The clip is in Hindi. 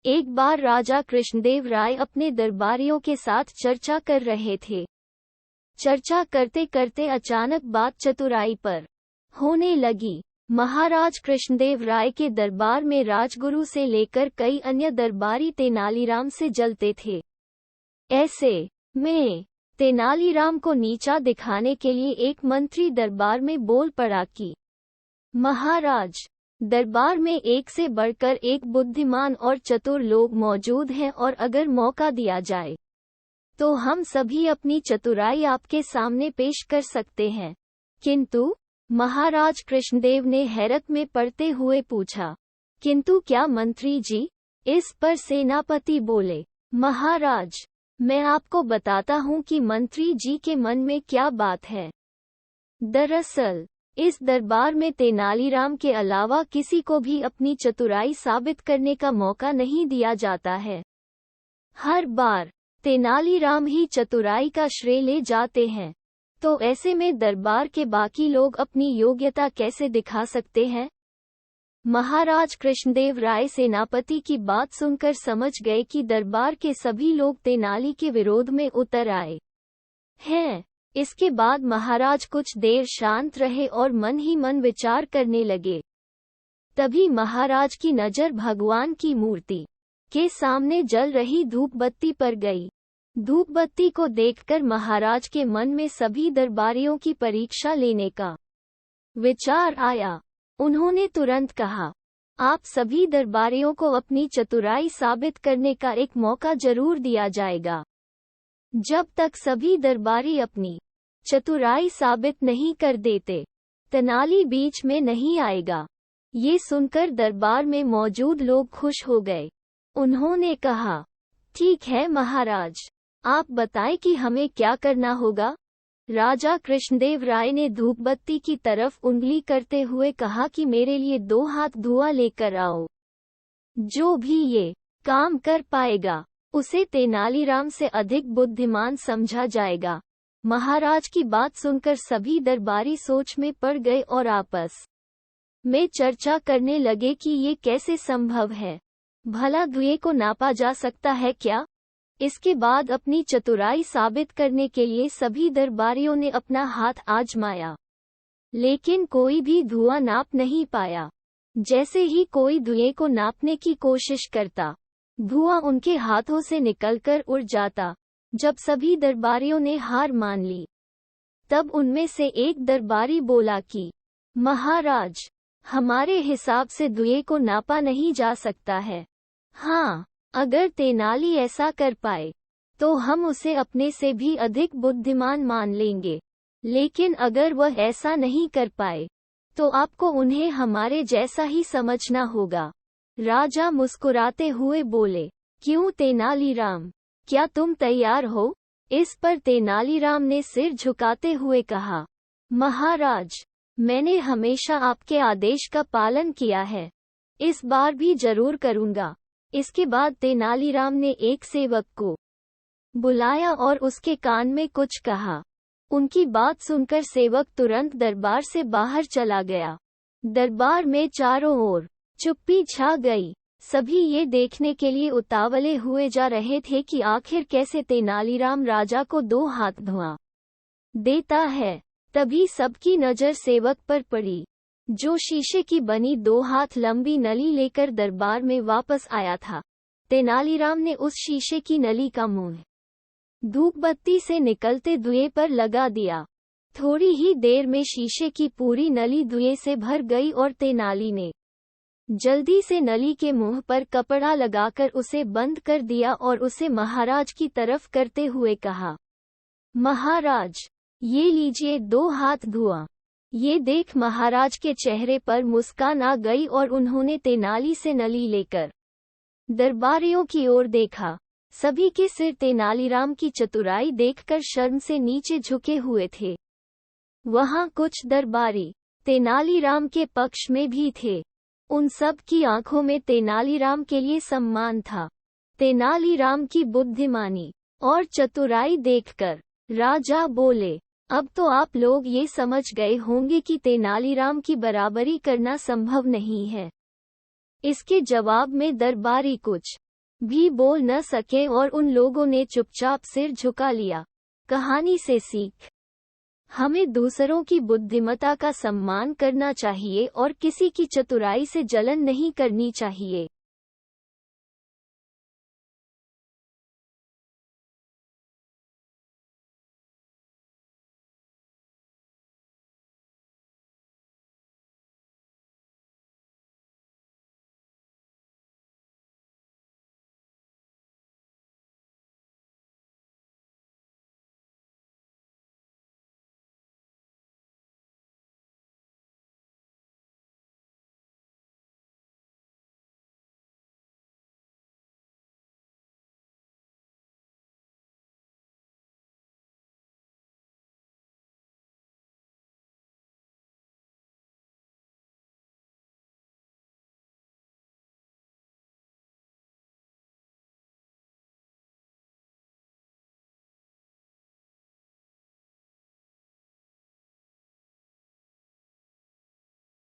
एक बार राजा कृष्णदेव राय अपने दरबारियों के साथ चर्चा कर रहे थे। चर्चा करते करते अचानक बात चतुराई पर होने लगी। महाराज कृष्णदेव राय के दरबार में राजगुरु से लेकर कई अन्य दरबारी तेनालीराम से जलते थे। ऐसे में तेनालीराम को नीचा दिखाने के लिए एक मंत्री दरबार में बोल पड़ा कि महाराज, दरबार में एक से बढ़कर एक बुद्धिमान और चतुर लोग मौजूद हैं और अगर मौका दिया जाए तो हम सभी अपनी चतुराई आपके सामने पेश कर सकते हैं। किंतु महाराज कृष्णदेव ने हैरत में पड़ते हुए पूछा, किंतु क्या मंत्री जी? इस पर सेनापति बोले, महाराज, मैं आपको बताता हूँ कि मंत्री जी के मन में क्या बात है। दरअसल इस दरबार में तेनालीराम के अलावा किसी को भी अपनी चतुराई साबित करने का मौका नहीं दिया जाता है। हर बार तेनालीराम ही चतुराई का श्रेय ले जाते हैं। तो ऐसे में दरबार के बाकी लोग अपनी योग्यता कैसे दिखा सकते हैं? महाराज कृष्णदेव राय सेनापति की बात सुनकर समझ गए कि दरबार के सभी लोग तेनाली के विरोध में उतर आए हैं। इसके बाद महाराज कुछ देर शांत रहे और मन ही मन विचार करने लगे। तभी महाराज की नजर भगवान की मूर्ति के सामने जल रही धूप बत्ती पर गई। धूप बत्ती को देखकर महाराज के मन में सभी दरबारियों की परीक्षा लेने का विचार आया। उन्होंने तुरंत कहा, आप सभी दरबारियों को अपनी चतुराई साबित करने का एक मौका जरूर दिया जाएगा। जब तक सभी दरबारी अपनी चतुराई साबित नहीं कर देते, तेनाली बीच में नहीं आएगा। ये सुनकर दरबार में मौजूद लोग खुश हो गए। उन्होंने कहा, ठीक है महाराज, आप बताएं कि हमें क्या करना होगा। राजा कृष्णदेव राय ने धूपबत्ती की तरफ उंगली करते हुए कहा कि मेरे लिए 2 हाथ धुआं लेकर आओ। जो भी ये काम कर पाएगा उसे तेनालीराम से अधिक बुद्धिमान समझा जाएगा। महाराज की बात सुनकर सभी दरबारी सोच में पड़ गए और आपस में चर्चा करने लगे कि ये कैसे संभव है। भला धुएं को नापा जा सकता है क्या? इसके बाद अपनी चतुराई साबित करने के लिए सभी दरबारियों ने अपना हाथ आजमाया, लेकिन कोई भी धुआं नाप नहीं पाया। जैसे ही कोई धुएं को नापने की कोशिश करता, धुआं उनके हाथों से निकलकर उड़ जाता। जब सभी दरबारियों ने हार मान ली, तब उनमें से एक दरबारी बोला कि महाराज, हमारे हिसाब से धुएं को नापा नहीं जा सकता है। हाँ, अगर तेनाली ऐसा कर पाए तो हम उसे अपने से भी अधिक बुद्धिमान मान लेंगे, लेकिन अगर वह ऐसा नहीं कर पाए तो आपको उन्हें हमारे जैसा ही समझना होगा। राजा मुस्कुराते हुए बोले, क्यों तेनालीराम, क्या तुम तैयार हो? इस पर तेनालीराम ने सिर झुकाते हुए कहा, महाराज, मैंने हमेशा आपके आदेश का पालन किया है, इस बार भी जरूर करूंगा। इसके बाद तेनालीराम ने एक सेवक को बुलाया और उसके कान में कुछ कहा। उनकी बात सुनकर सेवक तुरंत दरबार से बाहर चला गया। दरबार में चारों ओर चुप्पी छा गई। सभी ये देखने के लिए उतावले हुए जा रहे थे कि आखिर कैसे तेनालीराम राजा को 2 हाथ धुआं देता है। तभी सबकी नजर सेवक पर पड़ी, जो शीशे की बनी 2 हाथ लंबी नली लेकर दरबार में वापस आया था। तेनालीराम ने उस शीशे की नली का मुंह धूपबत्ती से निकलते धुएं पर लगा दिया। थोड़ी ही देर में शीशे की पूरी नली धुएं से भर गई और तेनाली ने जल्दी से नली के मुंह पर कपड़ा लगाकर उसे बंद कर दिया और उसे महाराज की तरफ करते हुए कहा, महाराज, ये लीजिए 2 हाथ धुआं। ये देख महाराज के चेहरे पर मुस्कान आ गई और उन्होंने तेनाली से नली लेकर दरबारियों की ओर देखा। सभी के सिर तेनालीराम की चतुराई देखकर शर्म से नीचे झुके हुए थे। वहां कुछ दरबारी तेनालीराम के पक्ष में भी थे। उन सब की आंखों में तेनालीराम के लिए सम्मान था। तेनालीराम की बुद्धिमानी और चतुराई देखकर राजा बोले, अब तो आप लोग ये समझ गए होंगे कि तेनालीराम की बराबरी करना संभव नहीं है। इसके जवाब में दरबारी कुछ भी बोल न सके और उन लोगों ने चुपचाप सिर झुका लिया। कहानी से सीख। हमें दूसरों की बुद्धिमत्ता का सम्मान करना चाहिए और किसी की चतुराई से जलन नहीं करनी चाहिए।